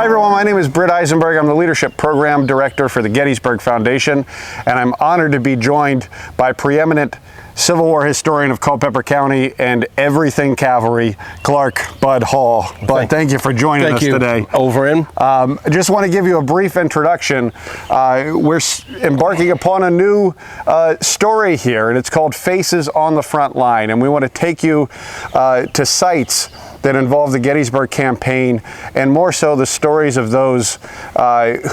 Hi everyone, my name is Britt Isenberg. I'm the Leadership Program Director for the Gettysburg Foundation, and I'm honored to be joined by preeminent Civil War historian of Culpeper County and everything cavalry, Clark Bud Hall. Bud, thank you for joining us today. Overin. I just want to give you a brief introduction. We're embarking upon a new story here, and it's called Faces on the Front Line, and we want to take you to sites that involve the Gettysburg Campaign, and more so the stories of those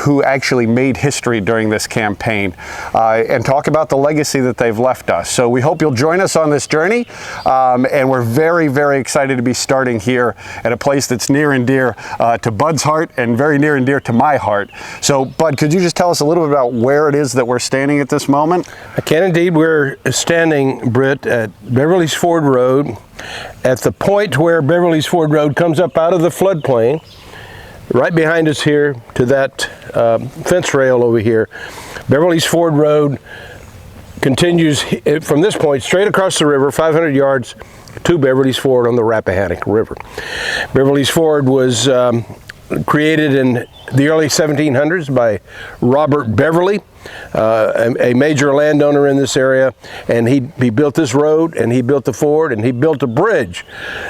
who actually made history during this campaign, and talk about the legacy that they've left us. So we hope you'll join us on this journey, and we're very, very excited to be starting here at a place that's near and dear to Bud's heart and very near and dear to my heart. So Bud, could you just tell us a little bit about where it is that we're standing at this moment? I can indeed. We're standing, Britt, at Beverly's Ford Road, at the point where Beverly's Ford Road comes up out of the floodplain. Right behind us here to that fence rail over here. Beverly's Ford Road continues from this point straight across the river, 500 yards to Beverly's Ford on the Rappahannock River. Beverly's Ford was created in the early 1700s by Robert Beverly, a major landowner in this area, and he built this road, and he built the ford, and he built a bridge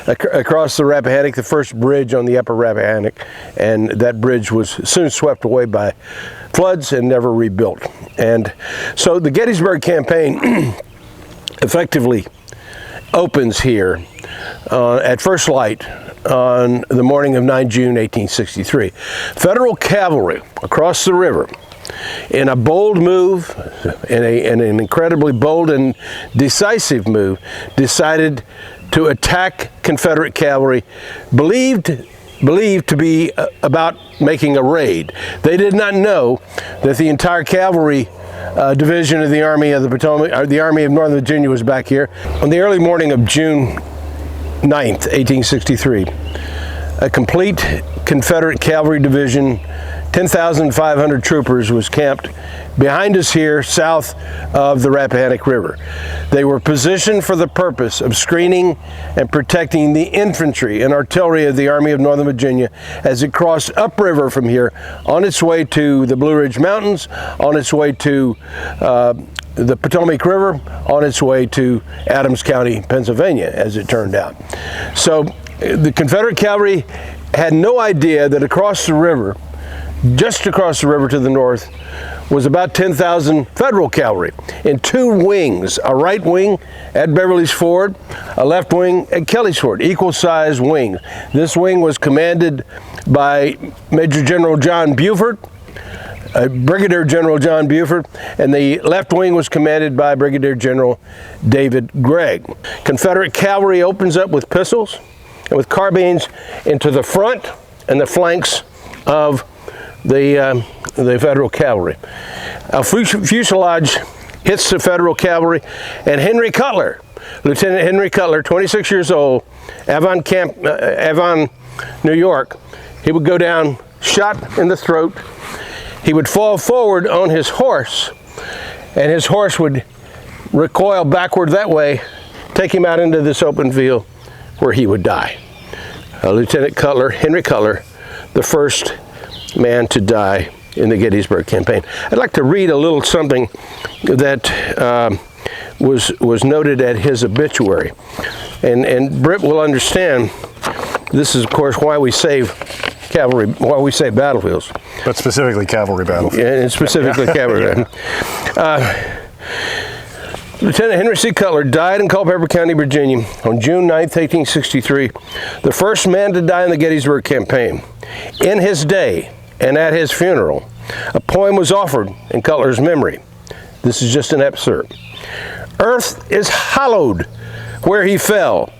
across the Rappahannock, the first bridge on the upper Rappahannock, and that bridge was soon swept away by floods and never rebuilt. And so the Gettysburg Campaign effectively opens here at first light on the morning of 9 June 1863. Federal cavalry across the river, in a bold move, in an incredibly bold and decisive move, decided to attack Confederate cavalry, believed to be about making a raid. They did not know that the entire cavalry division of the Army of the Potomac, or the Army of Northern Virginia, was back here. On the early morning of June 9th, 1863, a complete Confederate cavalry division, 10,500 troopers, was camped behind us here south of the Rappahannock River. They were positioned for the purpose of screening and protecting the infantry and artillery of the Army of Northern Virginia as it crossed upriver from here on its way to the Blue Ridge Mountains, on its way to the Potomac River, on its way to Adams County, Pennsylvania, as it turned out. So the Confederate cavalry had no idea that across the river, just across the river to the north, was about 10,000 Federal cavalry in two wings, a right wing at Beverly's Ford, a left wing at Kelly's Ford, equal-sized wings. This wing was commanded by Major General John Buford, Brigadier General John Buford, and the left wing was commanded by Brigadier General David Gregg. Confederate cavalry opens up with pistols and with carbines into the front and the flanks of the Federal cavalry. A fuselage hits the Federal cavalry, and Henry Cutler, Lieutenant Henry Cutler, 26 years old, Avon, New York, he would go down shot in the throat. He would fall forward on his horse, and his horse would recoil backward that way, take him out into this open field where he would die. Lieutenant Cutler, Henry Cutler, the first man to die in the Gettysburg Campaign. I'd like to read a little something that was noted at his obituary, and Britt will understand. This is, of course, why we save cavalry, why we save battlefields. But specifically cavalry battlefields. Yeah, and specifically cavalry. Lieutenant Henry C. Cutler died in Culpeper County, Virginia on June 9th, 1863, the first man to die in the Gettysburg Campaign. In his day and at his funeral, a poem was offered in Cutler's memory. This is just an excerpt. Earth is hallowed where he fell.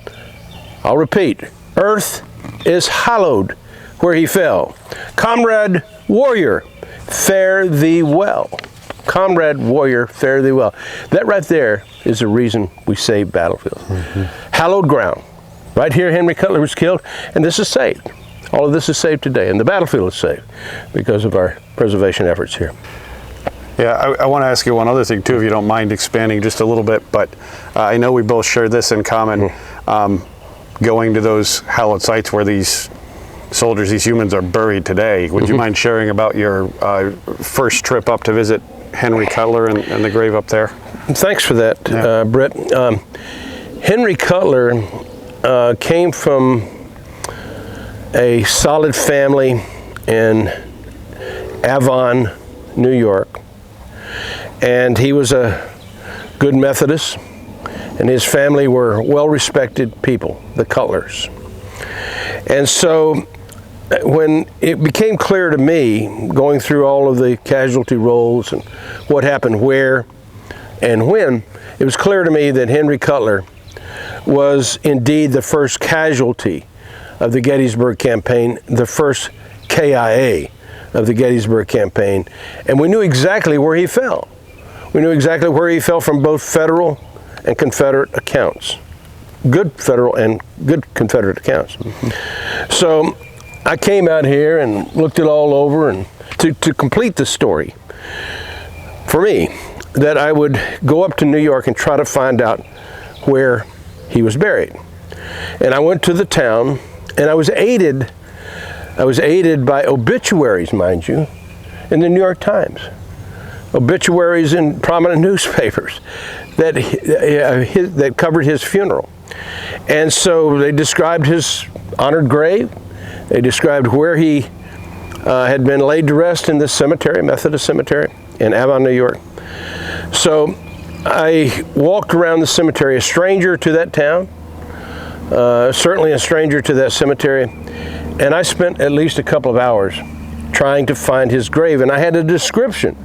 I'll repeat. Earth is hallowed where he fell. Comrade warrior, fare thee well. Comrade warrior, fare thee well. That right there is the reason we save battlefields. Hallowed ground. Right here, Henry Cutler was killed, and this is saved. All of this is saved today, and the battlefield is saved because of our preservation efforts here. Yeah, I want to ask you one other thing too, if you don't mind expanding just a little bit, but I know we both share this in common, going to those hallowed sites where these soldiers, these humans, are buried today. Would you mind sharing about your first trip up to visit Henry Cutler and the grave up there? Thanks for that, Britt. Henry Cutler came from a solid family in Avon, New York, and he was a good Methodist, and his family were well-respected people, the Cutlers. And so when it became clear to me, going through all of the casualty rolls and what happened where and when, it was clear to me that Henry Cutler was indeed the first casualty of the Gettysburg Campaign, the first KIA of the Gettysburg Campaign, and we knew exactly where he fell. We knew exactly where he fell from both federal and Confederate accounts. Good federal and good Confederate accounts. So I came out here and looked it all over, and to complete the story, for me, that I would go up to New York and try to find out where he was buried. And I went to the town, and I was aided by obituaries, mind you, in the New York Times. Obituaries in prominent newspapers that covered his funeral. And so they described his honored grave. They described where he had been laid to rest in this cemetery, Methodist Cemetery in Avon, New York. So I walked around the cemetery, a stranger to that town, certainly a stranger to that cemetery, and I spent at least a couple of hours trying to find his grave, and I had a description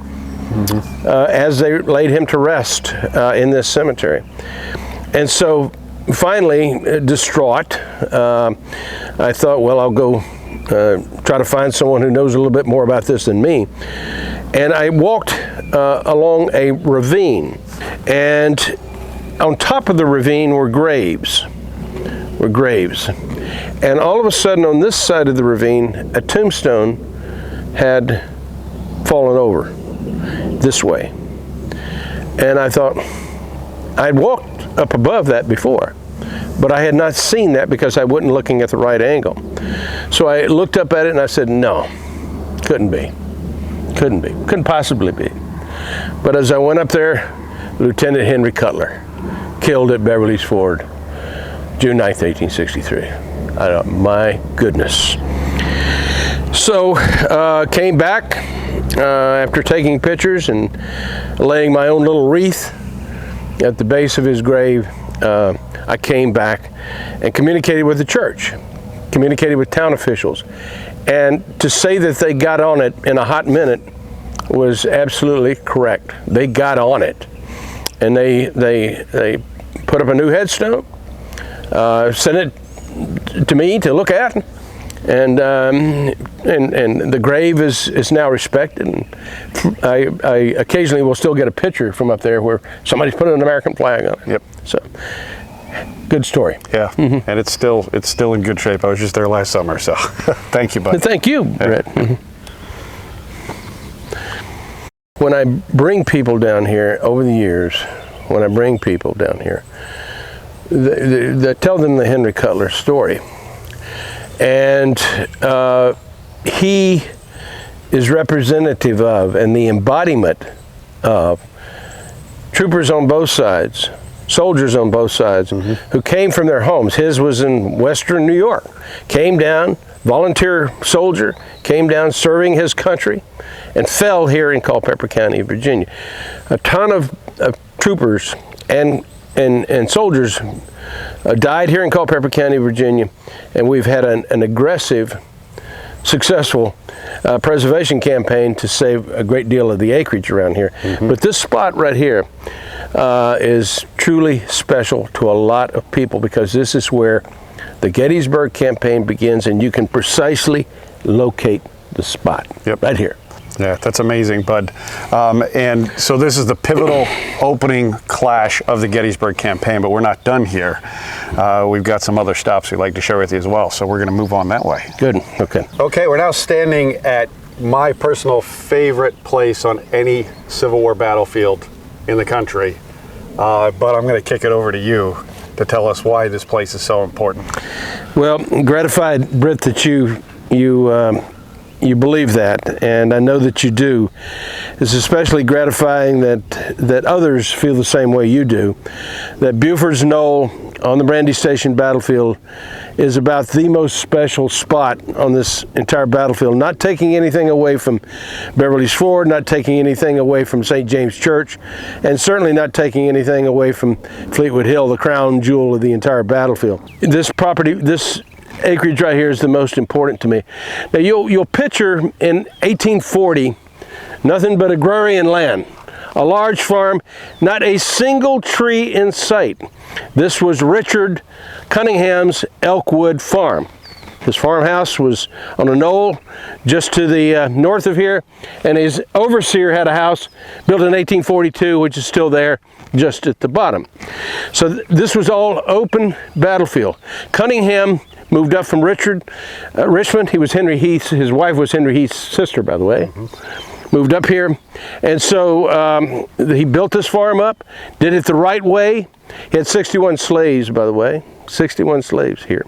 as they laid him to rest in this cemetery. And so finally, distraught, I thought, well, I'll go try to find someone who knows a little bit more about this than me. And I walked along a ravine, and on top of the ravine were graves. And all of a sudden, on this side of the ravine, a tombstone had fallen over this way. And I thought, I'd walked up above that before, but I had not seen that because I wasn't looking at the right angle. So I looked up at it and I said, no, couldn't be. Couldn't possibly be. But as I went up there, Lieutenant Henry Cutler, killed at Beverly's Ford, June 9th, 1863. I thought, my goodness. So came back after taking pictures and laying my own little wreath at the base of his grave. I came back and communicated with the church, communicated with town officials. And to say that they got on it in a hot minute was absolutely correct. They got on it. And they put up a new headstone, sent it to me to look at, and the grave is now respected. And I occasionally will still get a picture from up there where somebody's put an American flag on it. Yep. So, good story. Yeah, and it's still in good shape. I was just there last summer, so thank you, bud. Thank you, Britt. When I bring people down here over the years, they tell them the Henry Cutler story. And he is representative of and the embodiment of troopers on both sides, soldiers on both sides, who came from their homes. His was in western New York. Came down, volunteer soldier, came down serving his country, and fell here in Culpeper County, Virginia. A ton of troopers and soldiers died here in Culpeper County, Virginia, and we've had an aggressive, successful preservation campaign to save a great deal of the acreage around here. But this spot right here is truly special to a lot of people because this is where the Gettysburg Campaign begins, and you can precisely locate the spot right here. Yeah, that's amazing, bud. And so this is the pivotal opening clash of the Gettysburg Campaign, but we're not done here. We've got some other stops we'd like to share with you as well, so we're going to move on that way. Good, okay. Okay, we're now standing at my personal favorite place on any Civil War battlefield in the country, but I'm going to kick it over to you to tell us why this place is so important. Well, gratified, Britt, that you you believe that, and I know that you do. It's especially gratifying that others feel the same way you do, that Buford's Knoll on the Brandy Station battlefield is about the most special spot on this entire battlefield, not taking anything away from Beverly's Ford, not taking anything away from St. James Church, and certainly not taking anything away from Fleetwood Hill, the crown jewel of the entire battlefield. This property, this acreage right here is the most important to me. Now you'll picture in 1840 nothing but agrarian land, a large farm, not a single tree in sight. This was Richard Cunningham's Elkwood farm. His farmhouse was on a knoll just to the north of here, and his overseer had a house built in 1842, which is still there just at the bottom. So this was all open battlefield. Cunningham moved up from Richmond. He was Henry Heath's, his wife was Henry Heath's sister, by the way. Moved up here, and so he built this farm up, did it the right way. He had 61 slaves, by the way, 61 slaves here,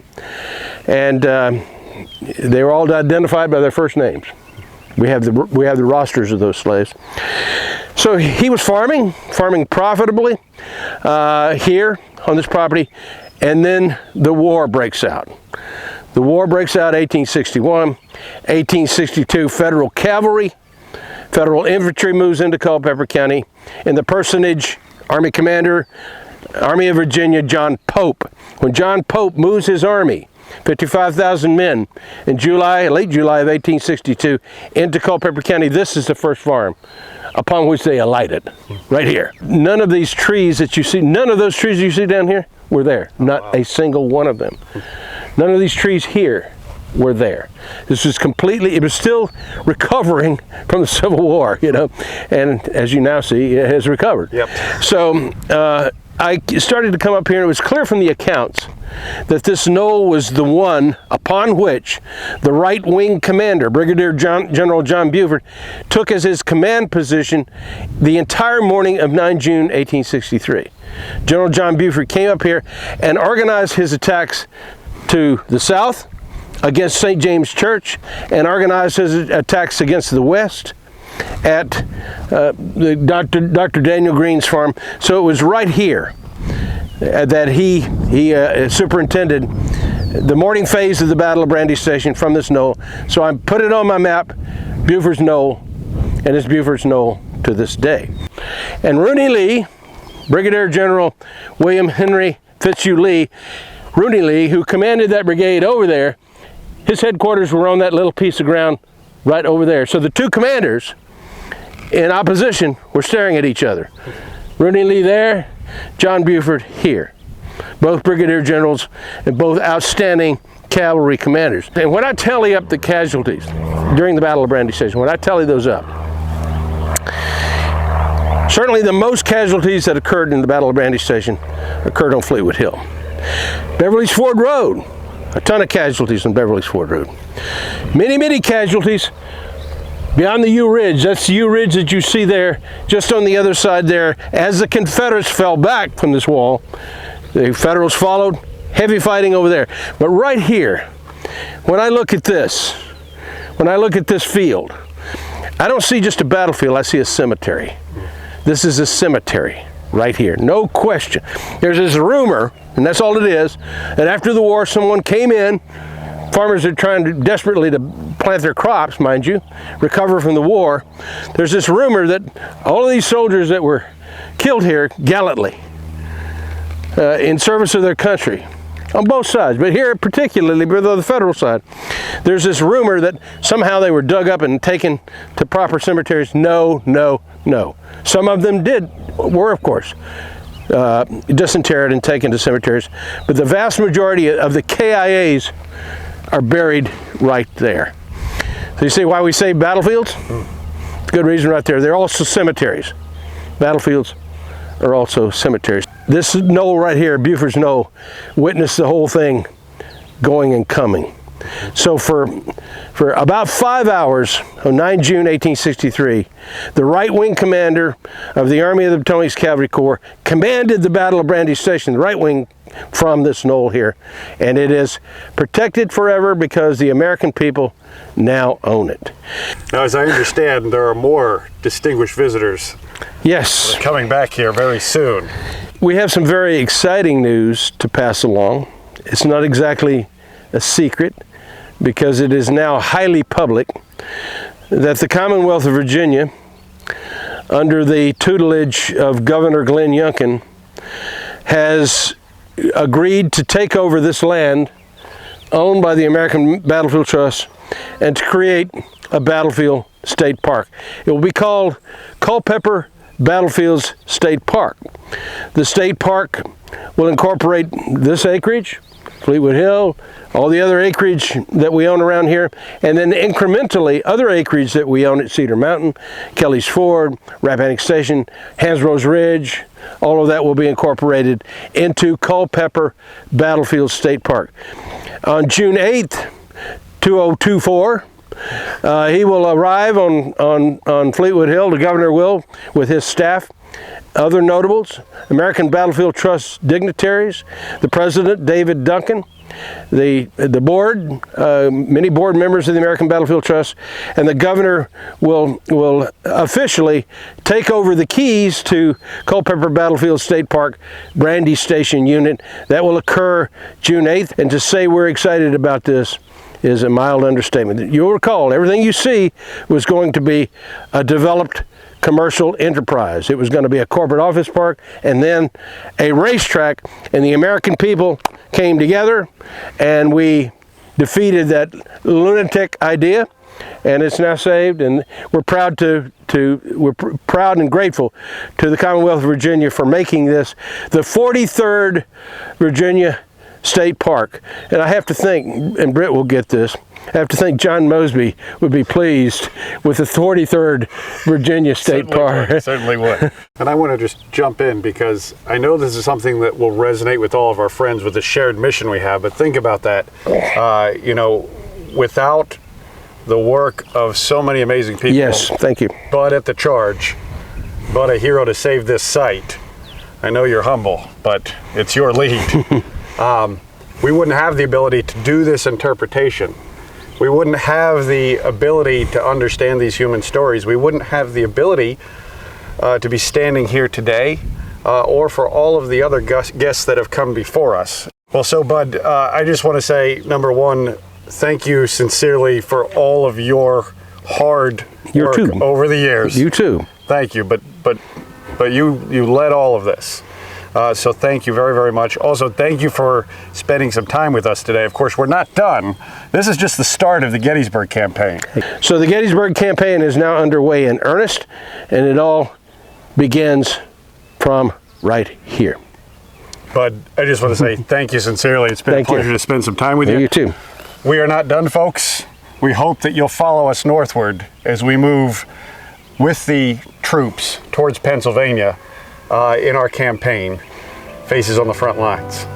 and they were all identified by their first names. We have the rosters of those slaves. So he was farming profitably here on this property, and then the war breaks out. The war breaks out 1861, 1862. Federal cavalry, Federal infantry moves into Culpeper County, and the personage, Army Commander, Army of Virginia, John Pope. When John Pope moves his army, 55,000 men, in late July of 1862, into Culpeper County, this is the first farm upon which they alighted, right here. None of these trees that you see, none of those trees you see down here were there. Not a single one of them. None of these trees here were there. This was completely, it was still recovering from the Civil War, you know, and as you now see, it has recovered. Yep. So I started to come up here, and it was clear from the accounts that this knoll was the one upon which the right-wing commander, Brigadier General John Buford, took as his command position the entire morning of 9 June 1863. General John Buford came up here and organized his attacks to the south against St. James Church, and organized his attacks against the west at Dr. Daniel Green's farm. So it was right here that he superintended the morning phase of the Battle of Brandy Station from this knoll. So I put it on my map, Buford's Knoll, and it's Buford's Knoll to this day. And Rooney Lee, Brigadier General William Henry Fitzhugh Lee, Rooney Lee, who commanded that brigade over there, his headquarters were on that little piece of ground right over there. So the two commanders in opposition were staring at each other. Rooney Lee there, John Buford here. Both brigadier generals and both outstanding cavalry commanders. And when I tally up the casualties during the Battle of Brandy Station, when I tally those up, certainly the most casualties that occurred in the Battle of Brandy Station occurred on Fleetwood Hill. Beverly's Ford Road, a ton of casualties on Beverly's Ford Road. Many casualties beyond the U Ridge. That's the U Ridge that you see there, just on the other side there. As the Confederates fell back from this wall, the Federals followed, heavy fighting over there. But right here, when I look at this field, I don't see just a battlefield, I see a cemetery. This is a cemetery right here, no question. There's this rumor, and that's all it is, that after the war someone came in, farmers are trying desperately to plant their crops, mind you, recover from the war. There's this rumor that all of these soldiers that were killed here gallantly in service of their country, on both sides, but here particularly on the Federal side, there's this rumor that somehow they were dug up and taken to proper cemeteries. No. Some of them were of course disinterred and taken to cemeteries, but the vast majority of the KIAs are buried right there. So you see why we say battlefields? Good reason right there. They're also cemeteries. Battlefields are also cemeteries. This knoll right here, Buford's Knoll, witnessed the whole thing going and coming. So for For about 5 hours on 9 June 1863, the right-wing commander of the Army of the Potomac's Cavalry Corps commanded the Battle of Brandy Station, the right wing from this knoll here, and it is protected forever because the American people now own it. Now, as I understand, there are more distinguished visitors Yes. coming back here very soon. We have some very exciting news to pass along. It's not exactly a secret, because it is now highly public, that the Commonwealth of Virginia, under the tutelage of Governor Glenn Youngkin, has agreed to take over this land owned by the American Battlefield Trust and to create a battlefield state park. It will be called Culpeper Battlefields State Park. The state park will incorporate this acreage, Fleetwood Hill, all the other acreage that we own around here, and then incrementally other acreage that we own at Cedar Mountain, Kelly's Ford, Rappahannock Station, Hansbro's Ridge. All of that will be incorporated into Culpeper Battlefield State Park. On June 8th, 2024, he will arrive on Fleetwood Hill, the governor will, with his staff. Other notables, American Battlefield Trust dignitaries, the president, David Duncan, the board, many board members of the American Battlefield Trust, and the governor will officially take over the keys to Culpeper Battlefield State Park Brandy Station unit. That will occur June 8th, and to say we're excited about this is a mild understatement. You'll recall, everything you see was going to be a developed commercial enterprise. It was going to be a corporate office park and then a racetrack, and the American people came together and we defeated that lunatic idea, and it's now saved, and we're proud proud and grateful to the Commonwealth of Virginia for making this the 43rd Virginia State Park. And I have to think, and Britt will get this, I have to think John Mosby would be pleased with the 43rd Virginia State Park. Certainly would. And I want to just jump in because I know this is something that will resonate with all of our friends with the shared mission we have, but think about that. You know, without the work of so many amazing people. Yes, thank you. But at the charge, but a hero to save this site. I know you're humble, but it's your lead. We wouldn't have the ability to do this interpretation. We wouldn't have the ability to understand these human stories. We wouldn't have the ability to be standing here today or for all of the other guests that have come before us. Well, so Bud, I just want to say, number one, thank you sincerely for all of your hard work over the years. You too. Thank you, but you led all of this. So thank you very, very much. Also, thank you for spending some time with us today. Of course, we're not done. This is just the start of the Gettysburg Campaign. So the Gettysburg Campaign is now underway in earnest, and it all begins from right here. But I just want to say thank you sincerely. It's been a pleasure to spend some time with you. You too. We are not done, folks. We hope that you'll follow us northward as we move with the troops towards Pennsylvania in our campaign, Faces on the Front Lines.